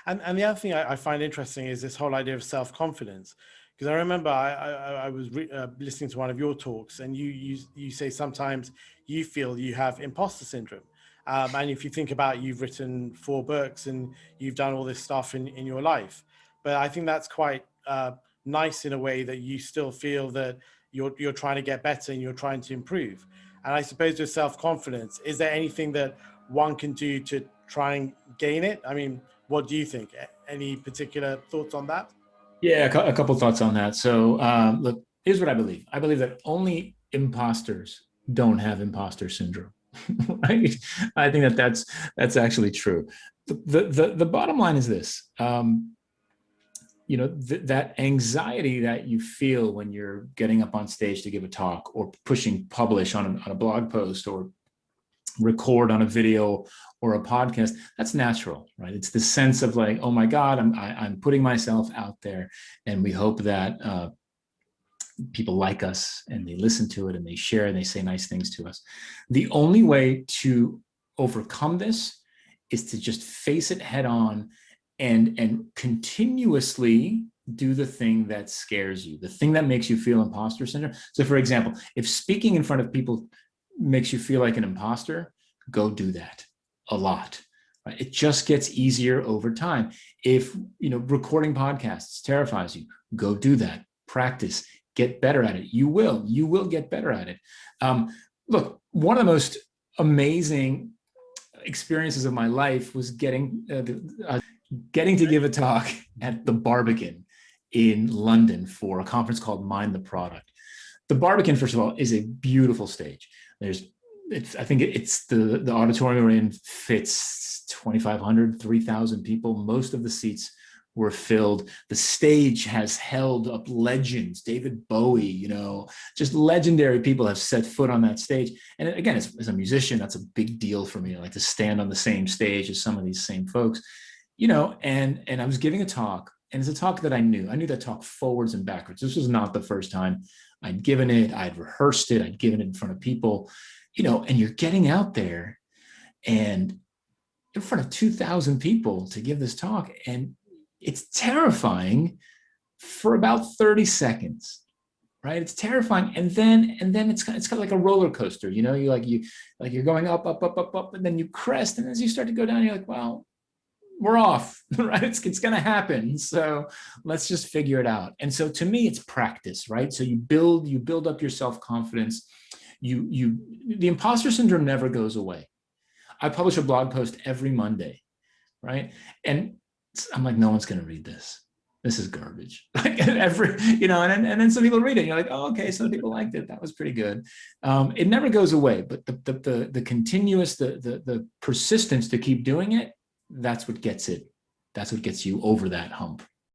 And the other thing I find interesting is this whole idea of self-confidence. Because I remember I was listening to one of your talks, and you say sometimes you feel you have imposter syndrome. And if you think about, you've written 4 books and you've done all this stuff in your life, but I think that's quite nice in a way, that you still feel that you're trying to get better and you're trying to improve. And I suppose with self-confidence, is there anything that one can do to try and gain it? I mean, what do you think? Any particular thoughts on that? Yeah, a couple thoughts on that. So, look, here's what I believe. I believe that only imposters don't have imposter syndrome, right? I think that that's actually true. The bottom line is this. That anxiety that you feel when you're getting up on stage to give a talk, or pushing publish on a blog post, or record on a video or a podcast, that's natural, right? It's the sense of like, oh my God, I'm putting myself out there, and we hope that people like us and they listen to it and they share and they say nice things to us. The only way to overcome this is to just face it head on, and continuously do the thing that scares you, the thing that makes you feel imposter syndrome. So for example, if speaking in front of people makes you feel like an imposter, go do that a lot. Right? It just gets easier over time. If recording podcasts terrifies you, go do that. Practice, get better at it. You will get better at it. Look, one of the most amazing experiences of my life was getting to give a talk at the Barbican in London for a conference called Mind the Product. The Barbican, first of all, is a beautiful stage. I think it's the auditorium we're in fits 2,500, 3,000 people. Most of the seats were filled. The stage has held up legends. David Bowie, just legendary people have set foot on that stage. And again, as a musician, that's a big deal for me. I like to stand on the same stage as some of these same folks, and I was giving a talk, and it's a talk that I knew that talk forwards and backwards. This was not the first time I'd given it. I'd rehearsed it. I'd given it in front of people, and you're getting out there and in front of 2,000 people to give this talk. And it's terrifying for about 30 seconds, right? It's terrifying. And then it's kind of like a roller coaster, you're going up, up, up, up, up, and then you crest. And as you start to go down, you're like, well, we're off, right? It's going to happen. So let's just figure it out. And so to me, it's practice, right? So you build up your self-confidence. The imposter syndrome never goes away. I publish a blog post every Monday, right? And I'm like, no one's going to read this. This is garbage. And then some people read it. And you're like, oh, okay, some people liked it. That was pretty good. It never goes away, but the continuous, the persistence to keep doing it, that's what gets it. That's what gets you over that hump.